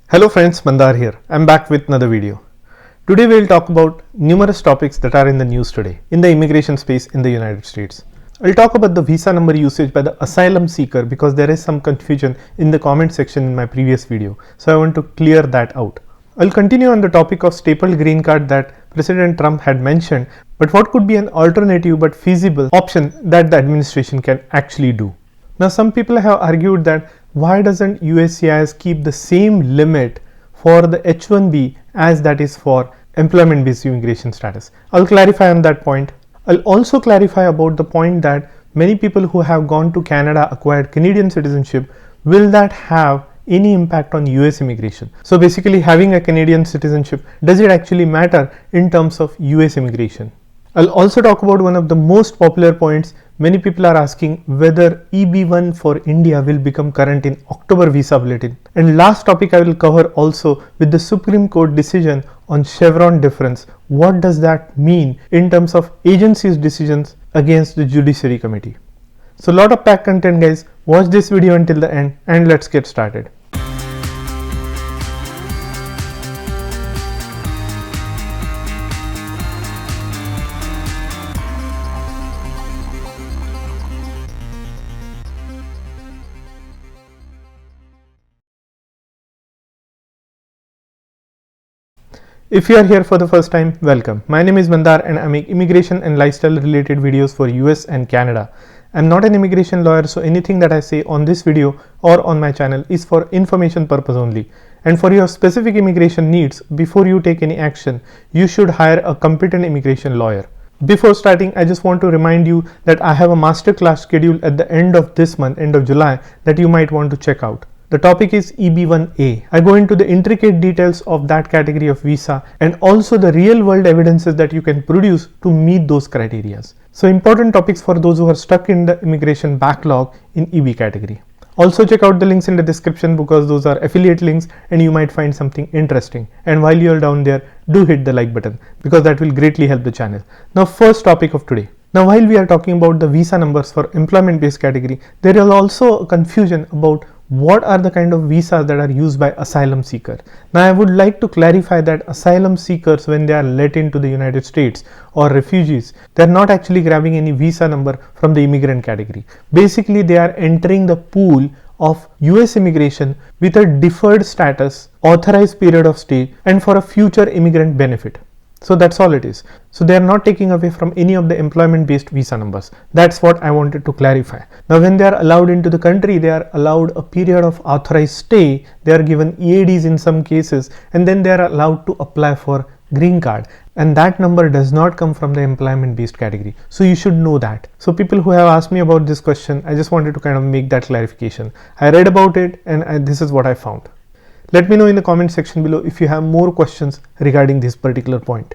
Hello friends, Mandar here. I'm back with another video. Today we'll talk about numerous topics that are in the news today in the immigration space in the United States. I'll talk about the visa number usage by the asylum seeker because there is some confusion in the comment section in my previous video. So I want to clear that out. I'll continue on the topic of stapled green card that President Trump had mentioned, but what could be an alternative but feasible option that the administration can actually do. Now some people have argued that why doesn't USCIS keep the same limit for the H1B as that is for employment based immigration status? I'll clarify on that point. I'll also clarify about the point that many people who have gone to Canada acquired Canadian citizenship. Will that have any impact on US immigration? So basically, having a Canadian citizenship, does it actually matter in terms of US immigration? I'll also talk about one of the most popular points. Many people are asking whether EB1 for India will become current in October Visa Bulletin. And last topic I will cover also with the Supreme Court decision on Chevron deference. What does that mean in terms of agencies' decisions against the Judiciary Committee? So lot of packed content, guys. Watch this video until the end and let's get started. If you are here for the first time, welcome. My name is Mandar and I make immigration and lifestyle related videos for US and Canada. I'm not an immigration lawyer, so anything that I say on this video or on my channel is for information purpose only. And for your specific immigration needs, before you take any action, you should hire a competent immigration lawyer. Before starting, I just want to remind you that I have a masterclass scheduled at the end of this month, end of July, that you might want to check out. The topic is EB1A. I go into the intricate details of that category of visa and also the real world evidences that you can produce to meet those criteria. So important topics for those who are stuck in the immigration backlog in EB category. Also check out the links in the description because those are affiliate links and you might find something interesting. And while you are down there, do hit the like button because that will greatly help the channel. Now first topic of today. Now while we are talking about the visa numbers for employment based category, there is also a confusion about what are the kind of visas that are used by asylum seekers. Now I would like to clarify that asylum seekers, when they are let into the United States or refugees, they are not actually grabbing any visa number from the immigrant category. Basically they are entering the pool of US immigration with a deferred status, authorized period of stay and for a future immigrant benefit. So that's all it is. So they are not taking away from any of the employment based visa numbers. That's what I wanted to clarify. Now when they are allowed into the country, they are allowed a period of authorized stay. They are given EADs in some cases and then they are allowed to apply for green card. And that number does not come from the employment based category. So you should know that. So people who have asked me about this question, I just wanted to kind of make that clarification. I read about it and this is what I found. Let me know in the comment section below if you have more questions regarding this particular point.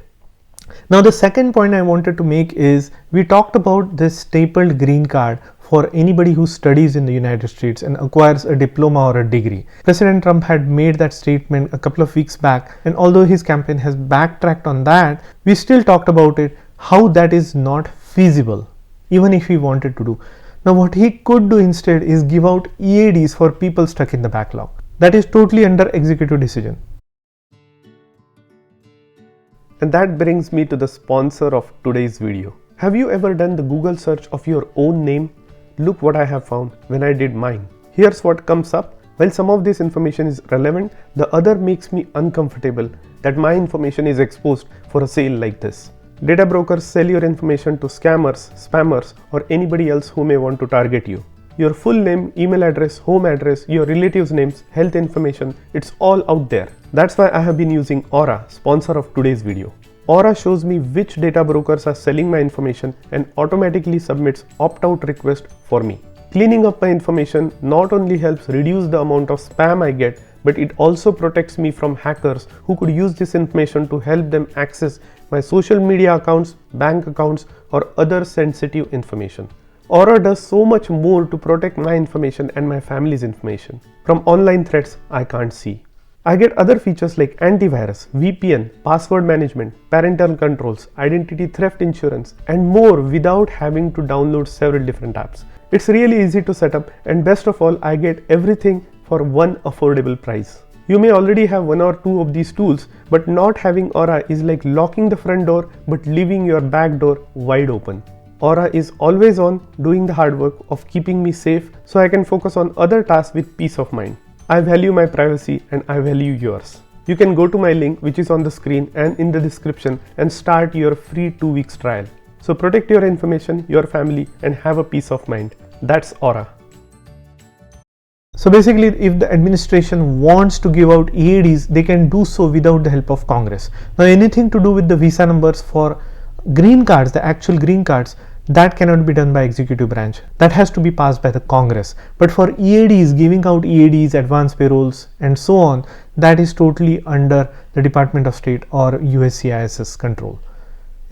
Now the second point I wanted to make is we talked about this stapled green card for anybody who studies in the United States and acquires a diploma or a degree. President Trump had made that statement a couple of weeks back, and although his campaign has backtracked on that, we still talked about it, how that is not feasible even if he wanted to do. Now what he could do instead is give out EADs for people stuck in the backlog. That is totally under executive decision. And that brings me to the sponsor of today's video. Have you ever done the Google search of your own name? Look what I have found when I did mine. Here's what comes up. While some of this information is relevant, the other makes me uncomfortable that my information is exposed for a sale like this. Data brokers sell your information to scammers, spammers, or anybody else who may want to target you. Your full name, email address, home address, your relatives' names, health information, it's all out there. That's why I have been using Aura, sponsor of today's video. Aura shows me which data brokers are selling my information and automatically submits opt-out request for me. Cleaning up my information not only helps reduce the amount of spam I get, but it also protects me from hackers who could use this information to help them access my social media accounts, bank accounts, or other sensitive information. Aura does so much more to protect my information and my family's information from online threats I can't see. I get other features like antivirus, VPN, password management, parental controls, identity theft insurance, and more without having to download several different apps. It's really easy to set up, and best of all, I get everything for one affordable price. You may already have one or two of these tools, but not having Aura is like locking the front door but leaving your back door wide open. Aura is always on, doing the hard work of keeping me safe so I can focus on other tasks with peace of mind. I value my privacy and I value yours. You can go to my link which is on the screen and in the description and start your free 2 weeks trial. So protect your information, your family, and have a peace of mind. That's Aura. So basically, if the administration wants to give out EADs, they can do so without the help of Congress. Now, anything to do with the visa numbers for green cards, the actual green cards, that cannot be done by executive branch. That has to be passed by the Congress. But for EADs, giving out EADs, advance payrolls, and so on, that is totally under the Department of State or USCIS's control.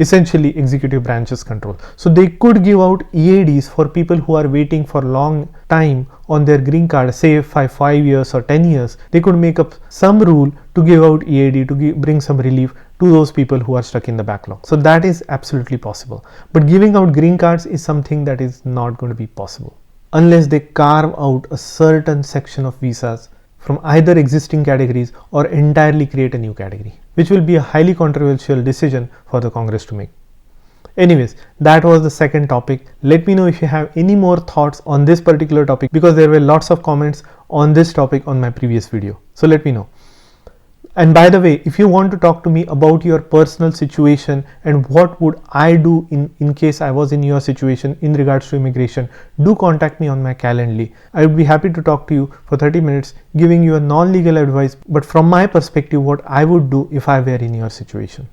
Essentially executive branch's control. So they could give out EADs for people who are waiting for long time on their green card, say 5 years or 10 years. They could make up some rule to give out EAD to bring some relief to those people who are stuck in the backlog. So that is absolutely possible. But giving out green cards is something that is not going to be possible unless they carve out a certain section of visas from either existing categories or entirely create a new category, which will be a highly controversial decision for the Congress to make. Anyways, that was the second topic. Let me know if you have any more thoughts on this particular topic, because there were lots of comments on this topic on my previous video. So let me know. And by the way, if you want to talk to me about your personal situation and what would I do in case I was in your situation in regards to immigration, do contact me on my Calendly. I would be happy to talk to you for 30 minutes, giving you a non-legal advice, but from my perspective, what I would do if I were in your situation.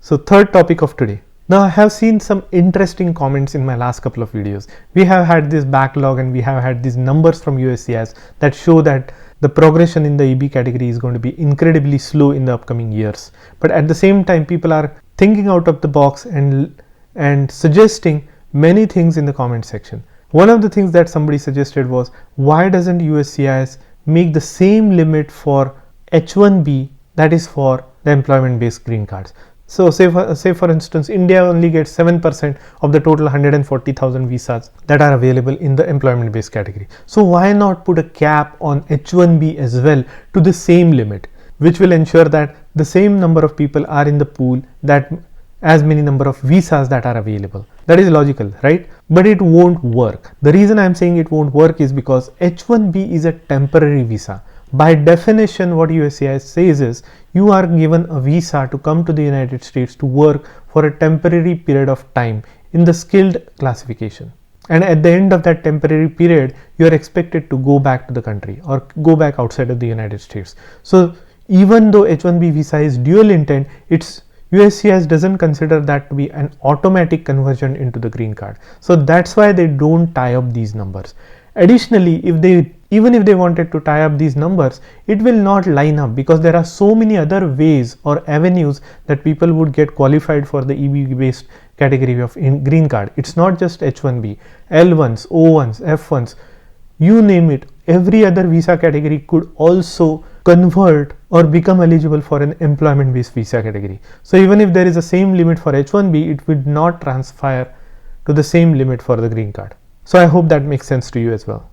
So third topic of today. Now I have seen some interesting comments in my last couple of videos. We have had this backlog and we have had these numbers from USCIS that show that the progression in the EB category is going to be incredibly slow in the upcoming years. But at the same time, people are thinking out of the box and suggesting many things in the comment section. One of the things that somebody suggested was, why doesn't USCIS make the same limit for H1B, that is for the employment based green cards? So say for instance, India only gets 7% of the total 140,000 visas that are available in the employment based category. So why not put a cap on H1B as well to the same limit, which will ensure that the same number of people are in the pool, that as many number of visas that are available. That is logical, right? But it won't work. The reason I am saying it won't work is because H1B is a temporary visa. By definition, what USCIS says is you are given a visa to come to the United States to work for a temporary period of time in the skilled classification. And at the end of that temporary period, you are expected to go back to the country or go back outside of the United States. So even though H1B visa is dual intent, USCIS doesn't consider that to be an automatic conversion into the green card. So that's why they don't tie up these numbers. Additionally, even if they wanted to tie up these numbers, it will not line up because there are so many other ways or avenues that people would get qualified for the EB based category of green card. It's not just H1B, L1s, O1s, F1s, you name it. Every other visa category could also convert or become eligible for an employment based visa category. So even if there is a same limit for H1B, it would not transpire to the same limit for the green card. So I hope that makes sense to you as well.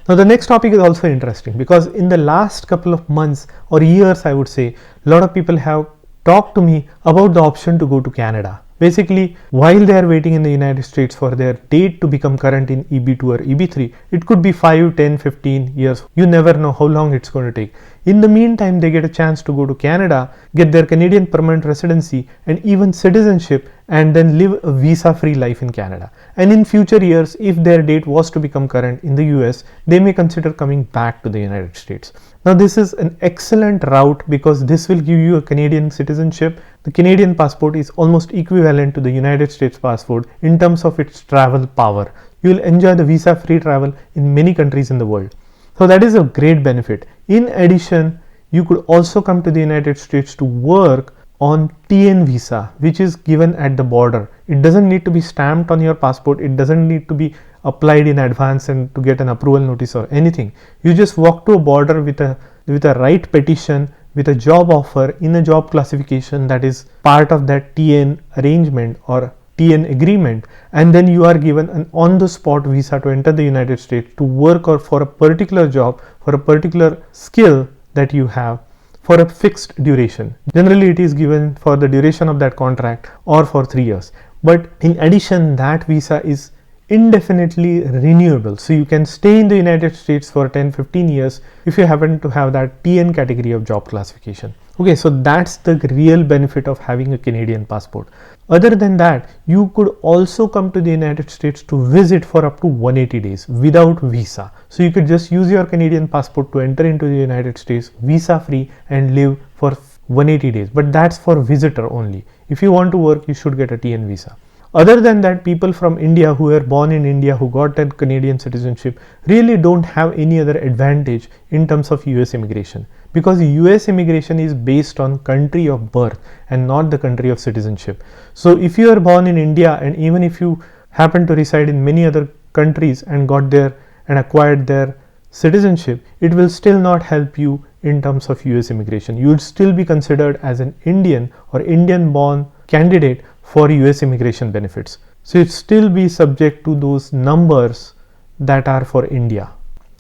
Now the next topic is also interesting because in the last couple of months or years, I would say, a lot of people have talked to me about the option to go to Canada. Basically, while they are waiting in the United States for their date to become current in EB2 or EB3, it could be 5, 10, 15 years. You never know how long it's going to take. In the meantime, they get a chance to go to Canada, get their Canadian permanent residency and even citizenship, and then live a visa-free life in Canada. And in future years, if their date was to become current in the US, they may consider coming back to the United States. Now this is an excellent route because this will give you a Canadian citizenship. The Canadian passport is almost equivalent to the United States passport in terms of its travel power. You will enjoy the visa-free travel in many countries in the world. So that is a great benefit. In addition, you could also come to the United States to work on TN visa, which is given at the border. It doesn't need to be stamped on your passport. It doesn't need to be applied in advance and to get an approval notice or anything. You just walk to a border with a right petition, with a job offer in a job classification that is part of that TN arrangement or TN agreement, and then you are given an on-the-spot visa to enter the United States to work or for a particular job, for a particular skill that you have for a fixed duration. Generally, it is given for the duration of that contract or for 3 years. But in addition, that visa is indefinitely renewable. So you can stay in the United States for 10-15 years if you happen to have that TN category of job classification. Okay, so that's the real benefit of having a Canadian passport. Other than that, you could also come to the United States to visit for up to 180 days without visa. So you could just use your Canadian passport to enter into the United States visa free and live for 180 days. But that's for visitor only. If you want to work, you should get a TN visa. Other than that, people from India who were born in India who got that Canadian citizenship really don't have any other advantage in terms of US immigration, because US immigration is based on country of birth and not the country of citizenship. So if you are born in India, and even if you happen to reside in many other countries and got there and acquired their citizenship, it will still not help you in terms of US immigration. You would still be considered as an Indian or Indian born candidate for US immigration benefits. So it still be subject to those numbers that are for India.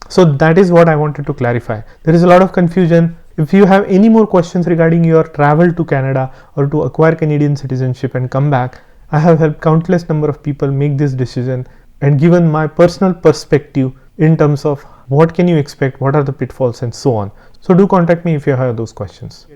So that is what I wanted to clarify. There is a lot of confusion. If you have any more questions regarding your travel to Canada or to acquire Canadian citizenship and come back, I have helped countless number of people make this decision and given my personal perspective in terms of what can you expect, what are the pitfalls and so on. So do contact me if you have those questions.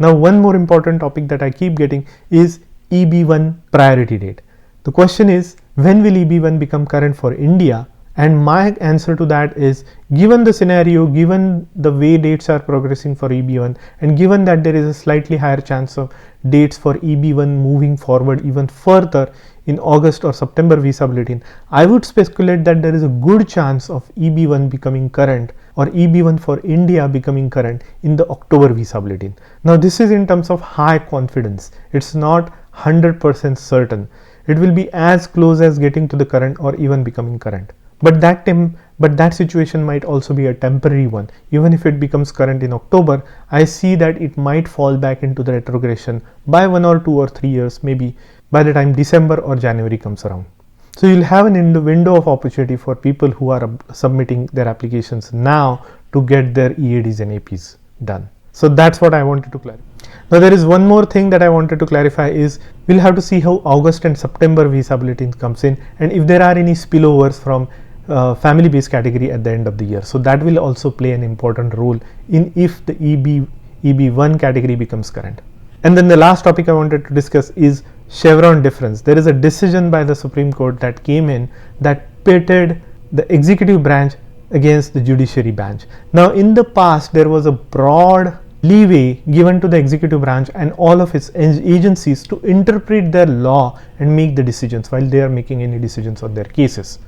Now one more important topic that I keep getting is EB1 priority date. The question is, when will EB1 become current for India? And my answer to that is, given the scenario, given the way dates are progressing for EB1, and given that there is a slightly higher chance of dates for EB1 moving forward even further in August or September Visa Bulletin, I would speculate that there is a good chance of EB1 becoming current or EB1 for India becoming current in the October Visa Bulletin. Now this is in terms of high confidence. It's not 100% certain. It will be as close as getting to the current or even becoming current. But that situation might also be a temporary one. Even if it becomes current in October, I see that it might fall back into the retrogression by 1 or 2 or 3 years, maybe by the time December or January comes around. So you'll have an window of opportunity for people who are submitting their applications now to get their EADs and APs done. So that's what I wanted to clarify. Now there is one more thing that I wanted to clarify is, we'll have to see how August and September Visa Bulletin comes in and if there are any spillovers from family based category at the end of the year. So that will also play an important role in if the EB1 category becomes current. And then the last topic I wanted to discuss is Chevron difference. There is a decision by the Supreme Court that came in that pitted the executive branch against the judiciary branch. Now in the past there was a broad leeway given to the executive branch and all of its agencies to interpret their law and make the decisions while they are making any decisions on their cases.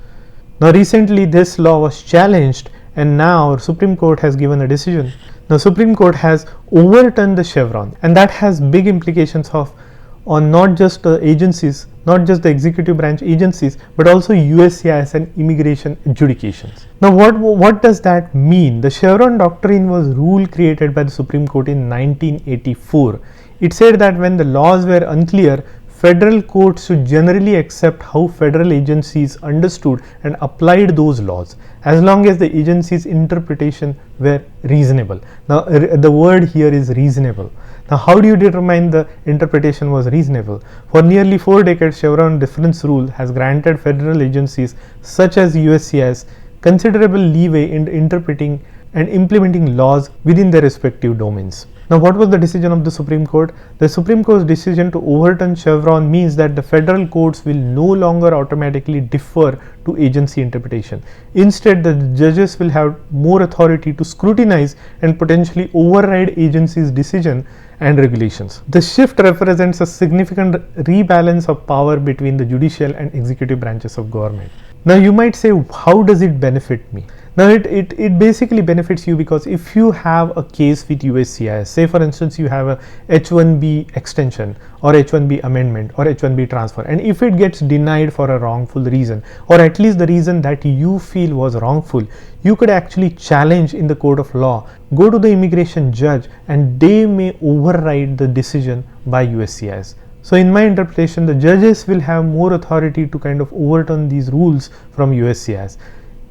Now recently this law was challenged and now Supreme Court has given a decision. Now Supreme Court has overturned the Chevron, and that has big implications on not just the agencies, not just the executive branch agencies, but also USCIS and immigration adjudications. Now what does that mean? The Chevron doctrine was rule created by the Supreme Court in 1984. It said that when the laws were unclear, federal courts should generally accept how federal agencies understood and applied those laws, as long as the agency's interpretation were reasonable. Now the word here is reasonable. Now how do you determine the interpretation was reasonable? For nearly 4 decades, Chevron deference rule has granted federal agencies such as USCIS considerable leeway in interpreting and implementing laws within their respective domains. Now what was the decision of the Supreme Court? The Supreme Court's decision to overturn Chevron means that the federal courts will no longer automatically defer to agency interpretation. Instead, the judges will have more authority to scrutinize and potentially override agency's decision and regulations. The shift represents a significant rebalance of power between the judicial and executive branches of government. Now you might say, how does it benefit me? Now it basically benefits you because if you have a case with USCIS, say for instance you have a H1B extension or H1B amendment or H1B transfer, and if it gets denied for a wrongful reason, or at least the reason that you feel was wrongful, you could actually challenge in the court of law, go to the immigration judge, and they may override the decision by USCIS. So in my interpretation, the judges will have more authority to kind of overturn these rules from USCIS.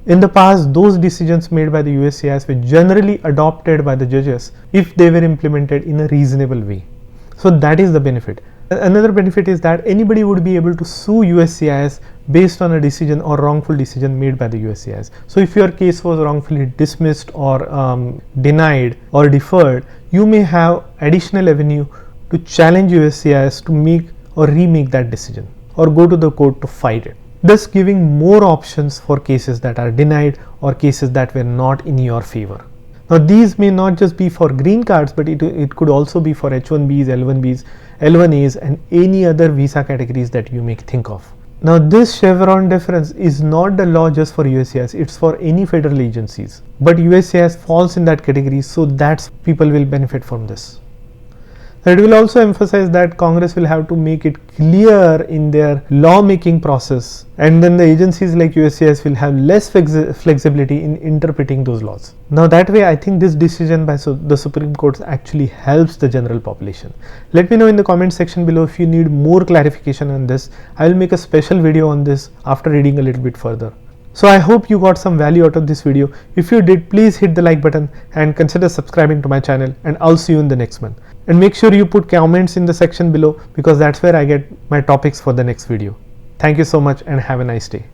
In the past, those decisions made by the USCIS were generally adopted by the judges if they were implemented in a reasonable way. So that is the benefit. Another benefit is that anybody would be able to sue USCIS based on a decision or wrongful decision made by the USCIS. So if your case was wrongfully dismissed or denied or deferred, you may have additional avenue to challenge USCIS to make or remake that decision or go to the court to fight it, thus giving more options for cases that are denied or cases that were not in your favor. Now these may not just be for green cards, but it could also be for H1Bs, L1Bs, L1As and any other visa categories that you may think of. Now this Chevron deference is not the law just for USCIS, it's for any federal agencies. But USCIS falls in that category, so that's people will benefit from this. It will also emphasize that Congress will have to make it clear in their lawmaking process, and then the agencies like USCIS will have less flexibility in interpreting those laws. Now that way, I think this decision by the Supreme Court actually helps the general population. Let me know in the comment section below if you need more clarification on this. I will make a special video on this after reading a little bit further. So I hope you got some value out of this video. If you did, please hit the like button and consider subscribing to my channel, and I'll see you in the next one. And make sure you put comments in the section below because that's where I get my topics for the next video. Thank you so much and have a nice day.